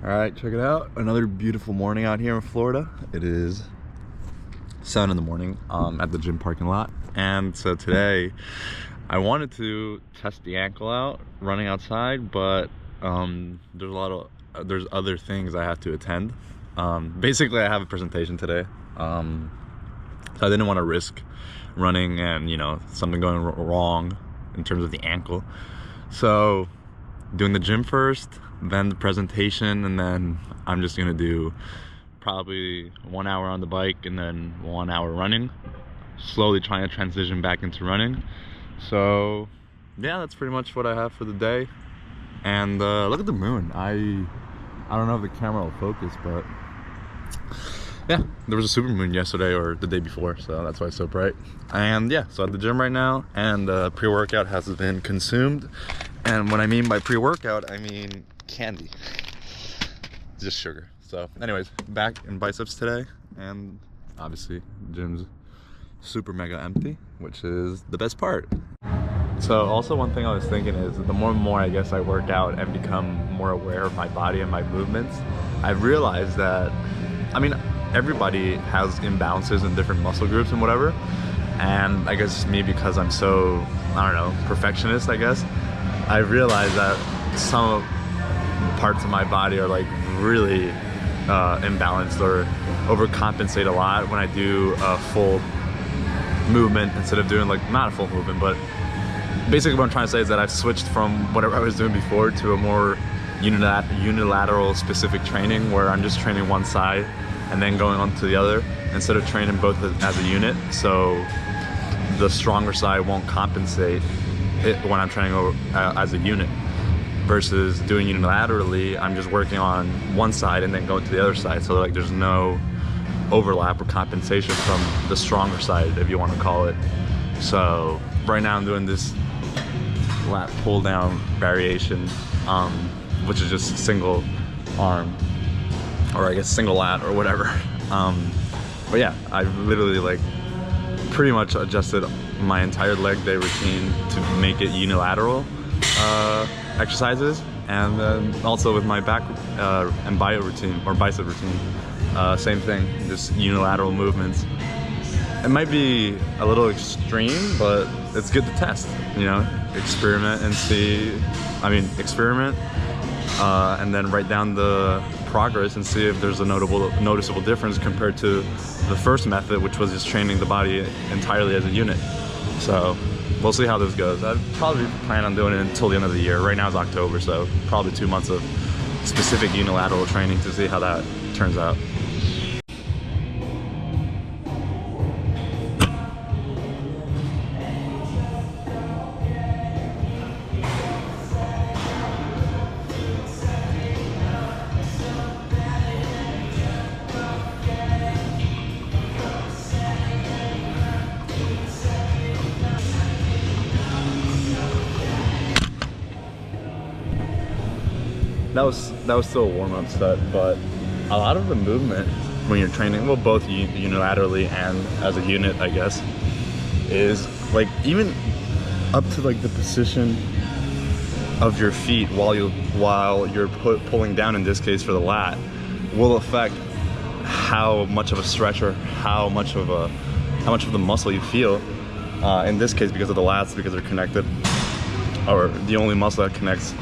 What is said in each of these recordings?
All right, check it out. Another beautiful morning out here in Florida. It is 7 in the morning at the gym parking lot. And so today I wanted to test the ankle out running outside, but there's other things I have to attend. Basically, I have a presentation today. So I didn't want to risk running and, something going wrong in terms of the ankle. So doing the gym first, then the presentation, and then I'm just gonna do probably 1 hour on the bike and then 1 hour running, slowly trying to transition back into running. So yeah, that's pretty much what I have for the day. And look at the moon. I don't know if the camera will focus, but yeah, there was a super moon yesterday or the day before, so that's why it's so bright. And yeah, so at the gym right now, and pre-workout has been consumed. And what I mean by pre-workout, I mean candy, just sugar. So anyways, back in biceps today, and obviously gym's super mega empty, which is the best part. So also one thing I was thinking is the more and more I guess I work out and become more aware of my body and my movements, I've realized that, everybody has imbalances in different muscle groups and whatever. And I guess me, because I'm so, perfectionist, I guess, I realized that some parts of my body are like really imbalanced or overcompensate a lot when I do a full movement instead of doing not a full movement, but basically what I'm trying to say is that I've switched from whatever I was doing before to a more unilateral specific training where I'm just training one side and then going on to the other instead of training both as a unit, so the stronger side won't compensate it when I'm training as a unit, versus doing unilaterally, I'm just working on one side and then going to the other side, so there's no overlap or compensation from the stronger side, if you want to call it. So right now I'm doing this lat pull down variation, which is just single arm, or I guess single lat or whatever. But yeah, I've literally pretty much adjusted my entire leg day routine to make it unilateral exercises, and then also with my back and bio routine or bicep routine, same thing, just unilateral movements. It might be a little extreme, but it's good to test, experiment and see. Experiment and then write down the progress and see if there's a noticeable difference compared to the first method, which was just training the body entirely as a unit. So we'll see how this goes. I probably plan on doing it until the end of the year. Right now it's October, so probably 2 months of specific unilateral training to see how that turns out. That was still a warm-up set, but a lot of the movement when you're training, well, both unilaterally and as a unit, I guess, is even up to the position of your feet while you're pulling down, in this case for the lat, will affect how much of a stretch or how much of the muscle you feel. In this case, because of the lats, because they're connected, or the only muscle that connects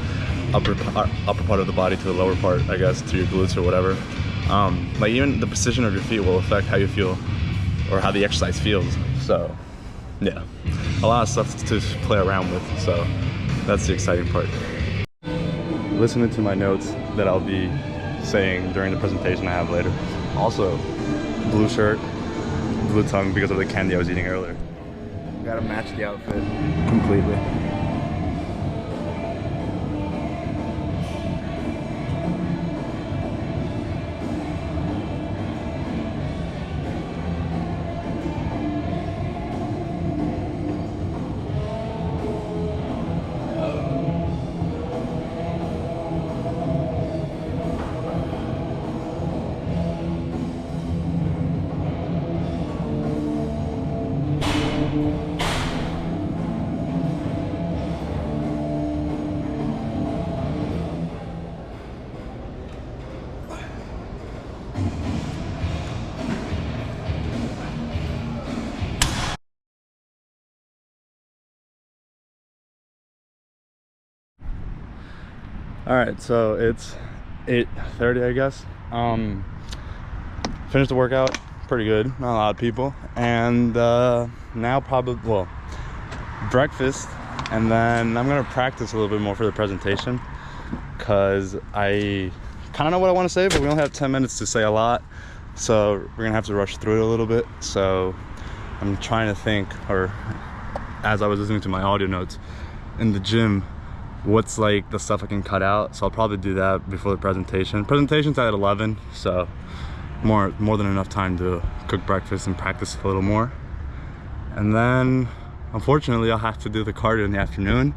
upper part of the body to the lower part, I guess, to your glutes or whatever. Even the position of your feet will affect how you feel or how the exercise feels. So yeah, a lot of stuff to play around with, so that's the exciting part. Listening to my notes that I'll be saying during the presentation I have later. Also, blue shirt, blue tongue because of the candy I was eating earlier. Gotta match the outfit completely. All right, so it's 8:30, I guess. Finished the workout, pretty good, not a lot of people. And now probably, well, breakfast, and then I'm gonna practice a little bit more for the presentation, because I kind of know what I want to say, but we only have 10 minutes to say a lot. So we're gonna have to rush through it a little bit. So I'm trying to think, or as I was listening to my audio notes in the gym, what's like the stuff I can cut out. So I'll probably do that before the presentation. Presentation's at 11, so more than enough time to cook breakfast and practice a little more. And then unfortunately I'll have to do the cardio in the afternoon,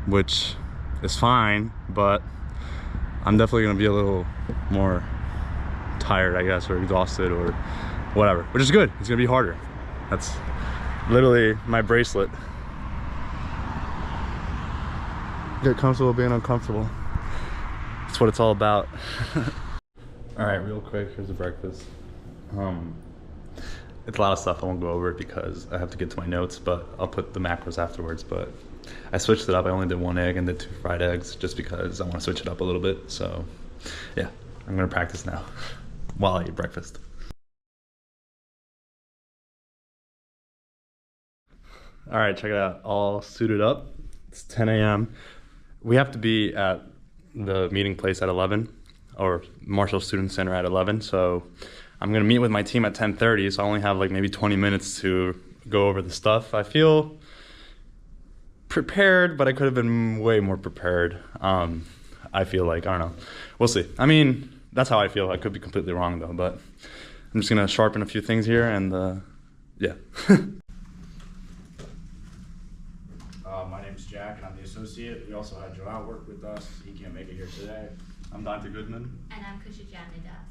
which is fine, but I'm definitely gonna be a little more tired, I guess, or exhausted or whatever, which is good. It's gonna be harder. That's literally my bracelet. Get comfortable being uncomfortable. That's what it's all about. All right, real quick, here's the breakfast. It's a lot of stuff. I won't go over it because I have to get to my notes, but I'll put the macros afterwards. But I switched it up. I only did 1 egg and did 2 fried eggs just because I want to switch it up a little bit. So yeah, I'm gonna practice now while I eat breakfast. All right, check it out. All suited up. It's 10 a.m. We have to be at the meeting place at 11, or Marshall Student Center at 11. So I'm gonna meet with my team at 10:30. So I only have like maybe 20 minutes to go over the stuff. I feel prepared, but I could have been way more prepared. I feel like, I don't know. We'll see. I mean, that's how I feel. I could be completely wrong though, but I'm just gonna sharpen a few things here and yeah. My name's Jack, and I'm the associate. We also had Joao work with us. He can't make it here today. I'm Dante Goodman. And I'm Kushijana Das.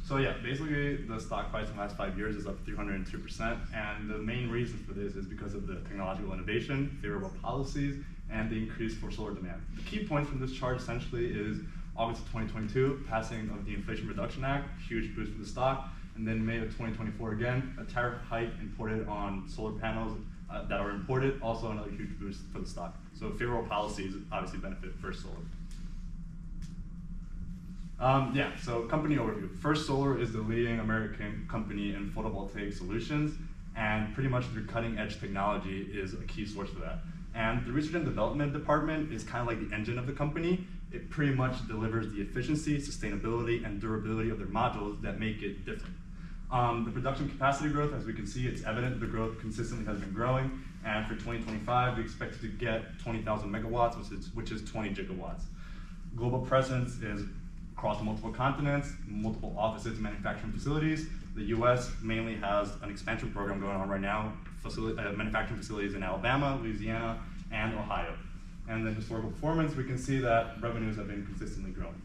So yeah, basically the stock price in the last 5 years is up 302%, and the main reason for this is because of the technological innovation, favorable policies, and the increase for solar demand. The key point from this chart essentially is August of 2022, passing of the Inflation Reduction Act, huge boost for the stock, and then May of 2024 again, a tariff hike imported on solar panels that are imported, also another huge boost for the stock. So favorable policies obviously benefit First Solar. Yeah, so company overview. First Solar is the leading American company in photovoltaic solutions, and pretty much their cutting edge technology is a key source for that. And the research and development department is kind of like the engine of the company. It pretty much delivers the efficiency, sustainability, and durability of their modules that make it different. The production capacity growth, as we can see, it's evident the growth consistently has been growing, and for 2025, we expect to get 20,000 megawatts, which is 20 gigawatts. Global presence is across multiple continents, multiple offices and manufacturing facilities. The US mainly has an expansion program going on right now, manufacturing facilities in Alabama, Louisiana, and Ohio. And then historical performance, we can see that revenues have been consistently growing.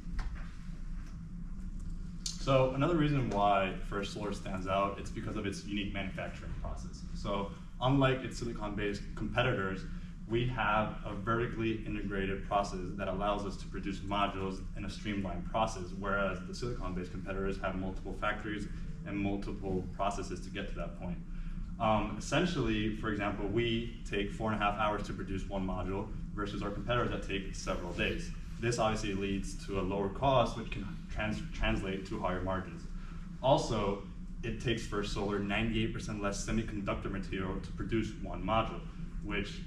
So another reason why First Solar stands out, it's because of its unique manufacturing process. So unlike its silicon-based competitors, we have a vertically integrated process that allows us to produce modules in a streamlined process, whereas the silicon-based competitors have multiple factories and multiple processes to get to that point. Essentially, for example, we take 4.5 hours to produce one module versus our competitors that take several days. This obviously leads to a lower cost, which can translate to higher margins. Also, it takes First Solar 98% less semiconductor material to produce one module, which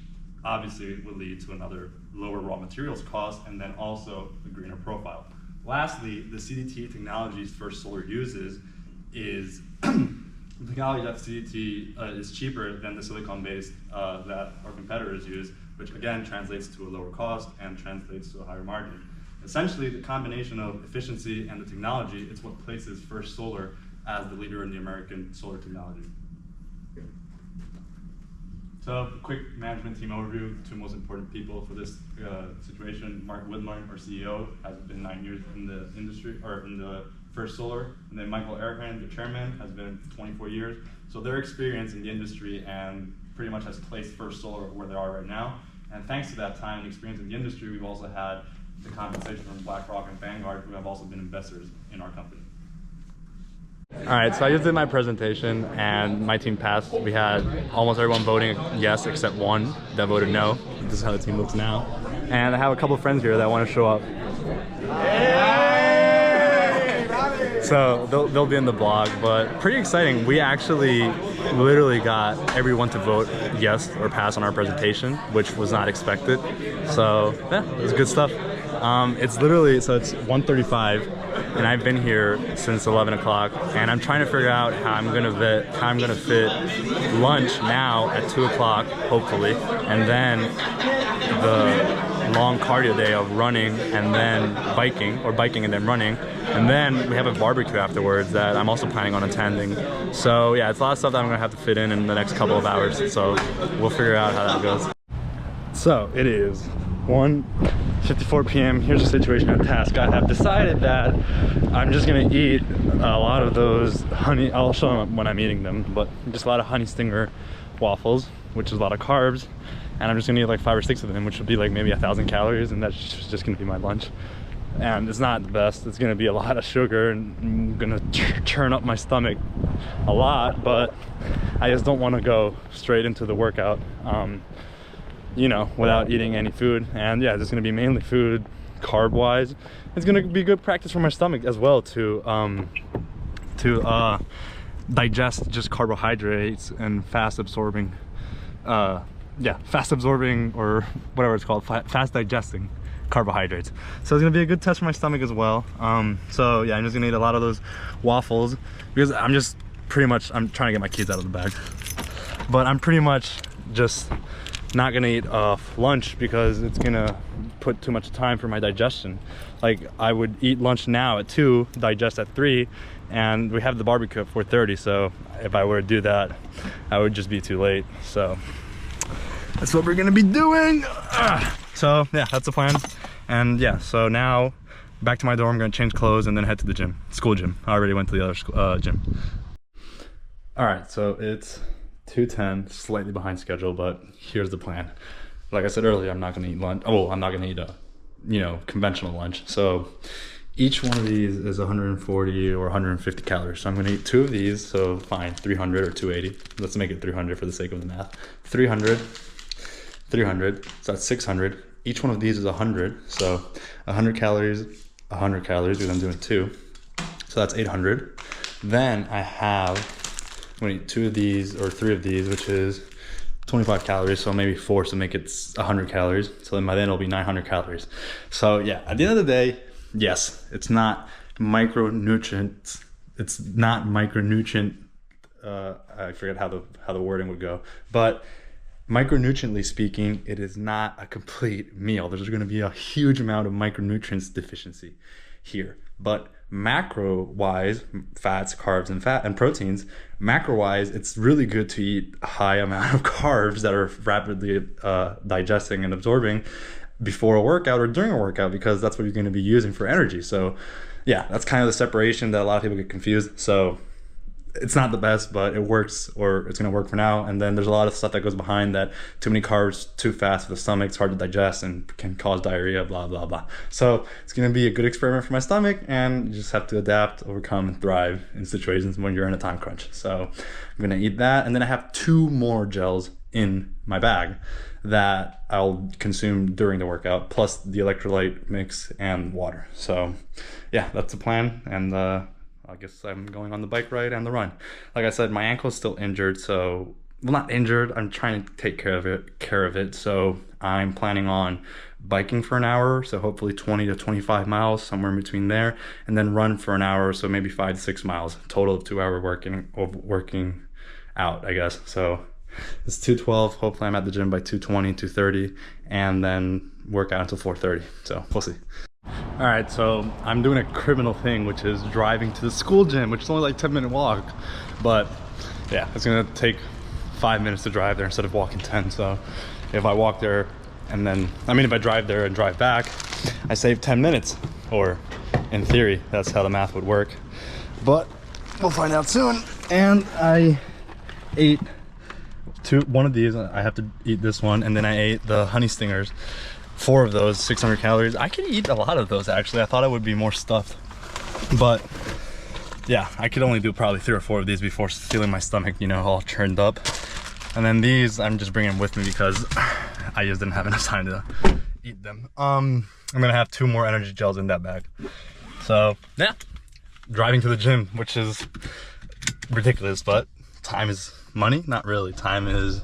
obviously would lead to another lower raw materials cost and then also a greener profile. Lastly, the CDT technologies First Solar uses is the technology that CDT is cheaper than the silicon-based that our competitors use, which again translates to a lower cost and translates to a higher margin. Essentially, the combination of efficiency and the technology is what places First Solar as the leader in the American solar technology. So, quick management team overview. Two most important people for this situation. Mark Widmar, our CEO, has been 9 years in the industry, or in the First Solar, and then Michael Erhan, the chairman, has been 24 years. So their experience in the industry and pretty much has placed First Solar where they are right now. And thanks to that time and experience in the industry, we've also had the compensation from BlackRock and Vanguard, who have also been investors in our company. All right, so I just did my presentation and my team passed. We had almost everyone voting yes except one that voted no. This is how the team looks now. And I have a couple of friends here that want to show up. So they'll be in the blog, but pretty exciting. We actually literally got everyone to vote yes or pass on our presentation, which was not expected. So yeah, it was good stuff. It's literally, so it's 1:35 and I've been here since 11 o'clock and I'm trying to figure out how I'm gonna fit lunch now at 2 o'clock, hopefully, and then the long cardio day of running and then biking, or biking and then running, and then we have a barbecue afterwards that I'm also planning on attending. So yeah, it's a lot of stuff that I'm gonna have to fit in the next couple of hours, so we'll figure out how that goes. So it is 1:54 p.m. Here's the situation at task. I have decided that I'm just gonna eat a lot of those honey, I'll show them when I'm eating them, but just a lot of honey stinger waffles, which is a lot of carbs, and I'm just gonna eat like 5 or 6 of them, which would be like maybe 1,000 calories, and that's just gonna be my lunch. And it's not the best. It's gonna be a lot of sugar and I'm gonna churn up my stomach a lot, but I just don't want to go straight into the workout you know, without eating any food. And yeah, it's gonna be mainly food, carb wise. It's gonna be good practice for my stomach as well to digest just carbohydrates and fast absorbing or whatever it's called, fast digesting carbohydrates. So it's gonna be a good test for my stomach as well. So yeah, I'm just gonna eat a lot of those waffles because I'm trying to get my kids out of the bag, but I'm pretty much just not gonna eat lunch because it's gonna put too much time for my digestion. Like I would eat lunch now at 2, digest at 3, and we have the barbecue at 4:30, so if I were to do that I would just be too late. So that's what we're gonna be doing. So yeah, that's the plan. And yeah, so now back to my dorm, I'm gonna change clothes and then head to the gym, school gym. I already went to the other gym. All right, so it's 2:10, slightly behind schedule, but here's the plan. Like I said earlier, I'm not gonna eat lunch. Oh, I'm not gonna eat a, you know, conventional lunch. So each one of these is 140 or 150 calories. So I'm gonna eat 2 of these, so fine, 300 or 280. Let's make it 300 for the sake of the math. 300, so that's 600. Each one of these is 100, so 100 calories, because I'm doing 2. So that's 800. Then I'm gonna eat 2 of these or 3 of these, which is 25 calories, so maybe 4, so make it 100 calories. So then by then it'll be 900 calories. So yeah, at the end of the day, yes, it's not micronutrients. It's not micronutrient. I forget how the wording would go, but micronutriently speaking, it is not a complete meal. There's going to be a huge amount of micronutrients deficiency here, but macro wise, fats, carbs, and proteins, macro wise, it's really good to eat a high amount of carbs that are rapidly digesting and absorbing before a workout or during a workout, because that's what you're going to be using for energy. So yeah, that's kind of the separation that a lot of people get confused. So it's not the best, but it works, or it's going to work for now. And then there's a lot of stuff that goes behind that. Too many carbs too fast for the stomach, it's hard to digest and can cause diarrhea, blah blah blah. So it's going to be a good experiment for my stomach, and you just have to adapt, overcome, and thrive in situations when you're in a time crunch. So I'm going to eat that, and then I have 2 more gels in my bag that I'll consume during the workout, plus the electrolyte mix and water. So yeah, that's the plan. And I guess I'm going on the bike ride and the run. Like I said, my ankle is still injured, so, well, not injured, I'm trying to take care of it. So I'm planning on biking for an hour, so hopefully 20 to 25 miles, somewhere in between there, and then run for an hour, so maybe 5 to 6 miles, total of 2 hour working out, I guess. So it's 2:12, hopefully I'm at the gym by 2:20, 2:30, and then work out until 4:30, so we'll see. All right, so I'm doing a criminal thing, which is driving to the school gym, which is only like 10-minute walk, but yeah, it's gonna take 5 minutes to drive there instead of walking 10. So if I walk there and then, if I drive there and drive back, I save 10 minutes, or in theory, that's how the math would work, but we'll find out soon. And I ate one of these, I have to eat this one, and then I ate the honey stingers. 4 of those, 600 calories. I could eat a lot of those actually. I thought I would be more stuffed, but yeah, I could only do probably 3 or 4 of these before feeling my stomach, you know, all churned up. And then these I'm just bringing with me because I just didn't have enough time to eat them. I'm gonna have 2 more energy gels in that bag. So yeah, driving to the gym, which is ridiculous, but time is money. Not really. Time is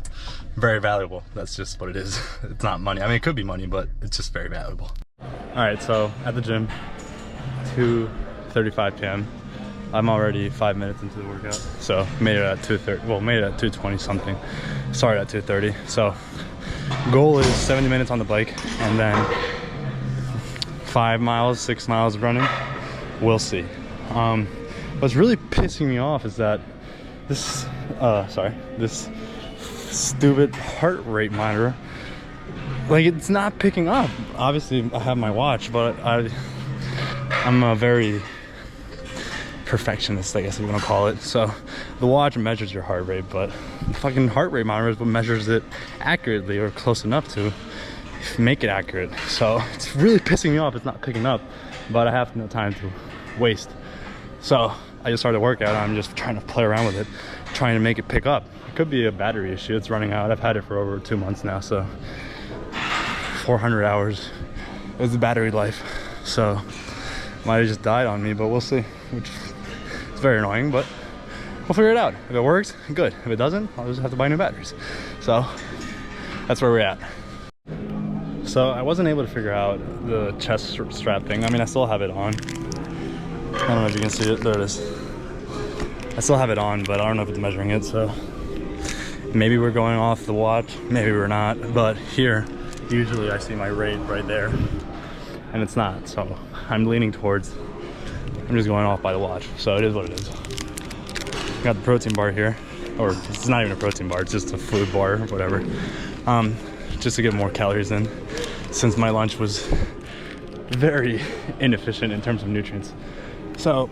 very valuable. That's just what it is. It's not money. I mean, it could be money, but it's just very valuable. All right, so at the gym, 2:35 p.m. I'm already 5 minutes into the workout, so made it at 2:30. Well, made it at 2:20 something. Started at 2:30. So goal is 70 minutes on the bike, and then 5 miles, 6 miles of running. We'll see. What's really pissing me off is that this stupid heart rate monitor, like, it's not picking up. Obviously I have my watch, but I'm a very perfectionist, I guess you want to call it. So the watch measures your heart rate, but the fucking heart rate monitor is what measures it accurately, or close enough to make it accurate. So it's really pissing me off it's not picking up, but I have no time to waste. So I just started a workout and I'm just trying to play around with it, trying to make it pick up. It could be a battery issue. It's running out. I've had it for over 2 months now, so 400 hours is the battery life. So might have just died on me, but we'll see, which is very annoying, but we'll figure it out. If it works, good. If it doesn't, I'll just have to buy new batteries. So that's where we're at. So I wasn't able to figure out the chest strap thing. I mean, I still have it on. I don't know if you can see it. There it is. I still have it on, but I don't know if it's measuring it, so maybe we're going off the watch, maybe we're not. But here, usually I see my rate right there, and it's not, so I'm leaning towards, I'm just going off by the watch, so it is what it is. Got the protein bar here, or it's not even a protein bar, it's just a food bar or whatever, just to get more calories in, since my lunch was very inefficient in terms of nutrients. So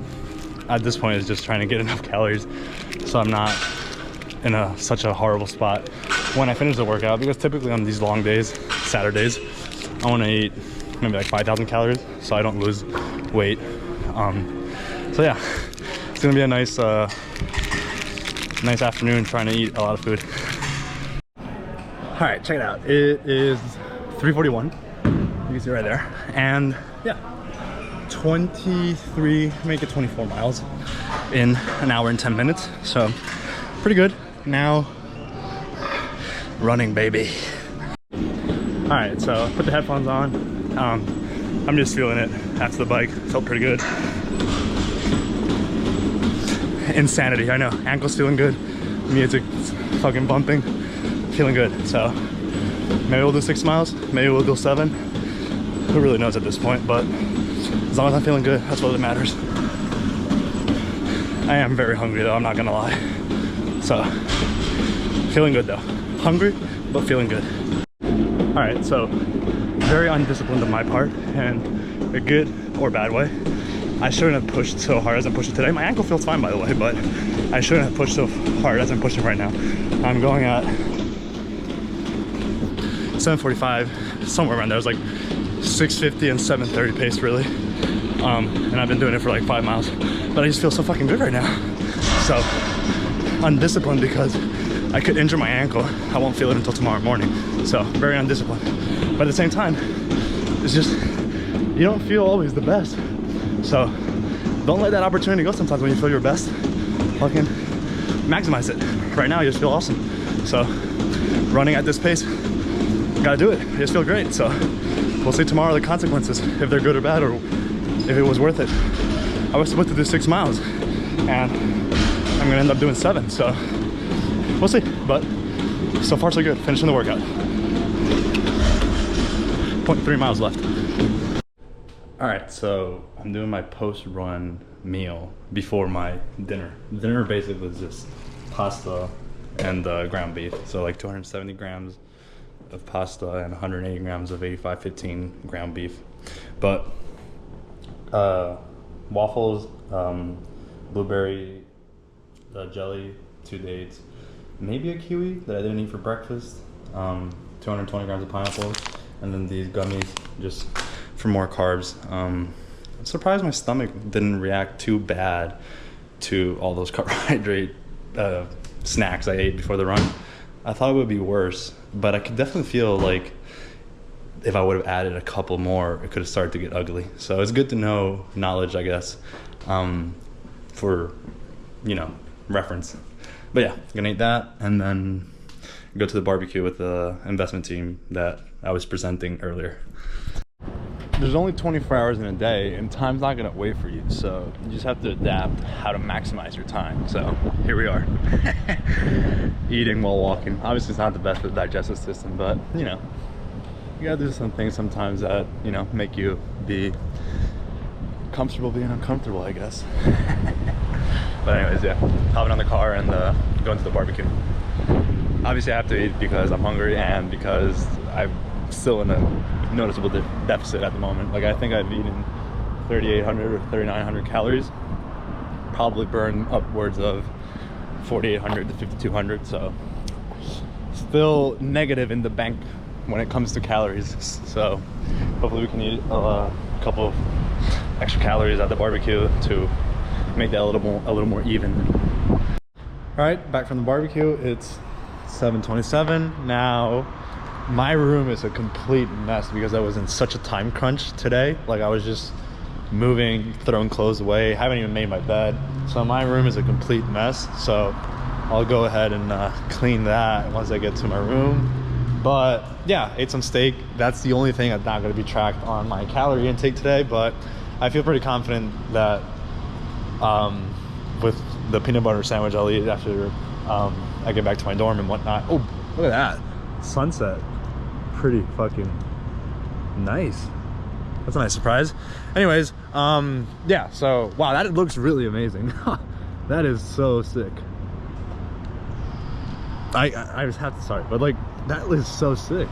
at this point, it's just trying to get enough calories so I'm not in such a horrible spot when I finish the workout, because typically on these long days, Saturdays, I want to eat maybe like 5,000 calories so I don't lose weight. So yeah, it's gonna be a nice afternoon trying to eat a lot of food. All right, check it out. It is 3:41. You can see right there, and yeah, 23, make it 24 miles in an hour and 10 minutes. So pretty good. Now running, baby. All right, so put the headphones on. I'm just feeling it after the bike. Felt pretty good. Insanity, I know. Ankle's feeling good. Music's fucking bumping. Feeling good. So maybe we'll do 6 miles. Maybe we'll do 7. Who really knows at this point? But as long as I'm feeling good, that's what matters. I am very hungry though, I'm not gonna lie. So, feeling good though. Hungry, but feeling good. All right, so very undisciplined on my part, and a good or bad way. I shouldn't have pushed so hard as I'm pushing today. My ankle feels fine, by the way, but I shouldn't have pushed so hard as I'm pushing right now. I'm going at 7:45, somewhere around there. It was like 6:50 and 7:30 pace, really. And I've been doing it for like 5 miles, but I just feel so fucking good right now. So undisciplined because I could injure my ankle. I won't feel it until tomorrow morning. So very undisciplined. But at the same time, it's just, you don't feel always the best. So don't let that opportunity go sometimes when you feel your best. Fucking maximize it. Right now, I just feel awesome. So running at this pace, gotta do it. I just feel great. So we'll see tomorrow the consequences, if they're good or bad, or if it was worth it. I was supposed to do 6 miles, and I'm gonna end up doing 7, so we'll see. But so far so good, finishing the workout. 0.3 miles left. All right, so I'm doing my post-run meal before my dinner. Dinner basically is just pasta and ground beef. So like 270 grams of pasta and 180 grams of 85-15 ground beef. But waffles, blueberry jelly, 2 dates, maybe a kiwi that I didn't eat for breakfast, 220 grams of pineapple, and then these gummies just for more carbs. I'm surprised my stomach didn't react too bad to all those carbohydrate snacks I ate before the run. I thought it would be worse, but I could definitely feel like if I would have added a couple more, it could have started to get ugly. So it's good to know knowledge, I guess, for, you know, reference. But yeah, gonna eat that and then go to the barbecue with the investment team that I was presenting earlier. There's only 24 hours in a day and time's not gonna wait for you. So you just have to adapt how to maximize your time. So here we are, eating while walking. Obviously it's not the best for the digestive system, but you know, you gotta do some things sometimes that, you know, make you be comfortable being uncomfortable, I guess. But anyways, yeah, hopping on the car and going to the barbecue. Obviously I have to eat because I'm hungry and because I'm still in a noticeable deficit at the moment. Like I think I've eaten 3,800 or 3,900 calories. Probably burned upwards of 4,800 to 5,200, so still negative in the bank when it comes to calories. So hopefully we can eat a couple of extra calories at the barbecue to make that a little more even. All right, back from the barbecue. It's 7:27 now. My room is a complete mess because I was in such a time crunch today. Like I was just moving, throwing clothes away, haven't even made my bed. So my room is a complete mess. So I'll go ahead and clean that once I get to my room. But yeah, ate some steak. That's the only thing that's not going to be tracked on my calorie intake today, but I feel pretty confident that with the peanut butter sandwich I'll eat after I get back to my dorm and whatnot. Oh, look at that sunset. Pretty fucking nice. That's a nice surprise. Anyways, yeah, so wow, that looks really amazing. That is so sick. I just have to start, but like that is so sick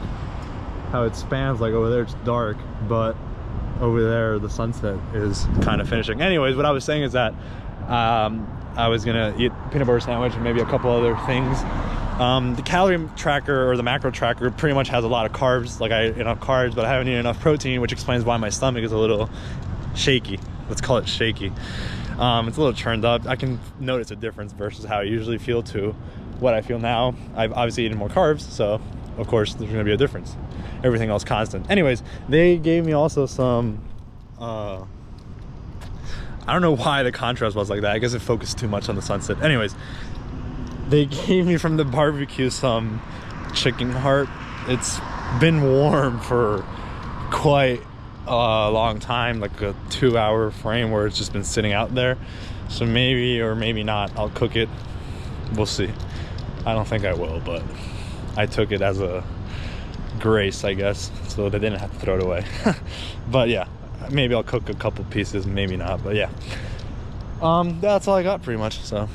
how it spans. Like over there it's dark, but over there the sunset is kind of finishing. Anyways, what I was saying is that I was gonna eat peanut butter sandwich and maybe a couple other things. The calorie tracker or the macro tracker pretty much has a lot of carbs. Like I ate enough carbs, but I haven't eaten enough protein, which explains why my stomach is a little shaky. Let's call it shaky. It's a little churned up. I can notice a difference versus how I usually feel to what I feel now. I've obviously eaten more carbs, so of course there's gonna be a difference. Everything else constant. Anyways, they gave me also some I don't know why the contrast was like that. I guess it focused too much on the sunset. Anyways, they gave me from the barbecue some chicken heart. It's been warm for quite a long time, like a 2-hour frame where it's just been sitting out there. So maybe or maybe not, I'll cook it. We'll see. I don't think I will, but I took it as a grace, I guess, so they didn't have to throw it away. But yeah, maybe I'll cook a couple pieces, maybe not, but yeah. That's all I got pretty much, so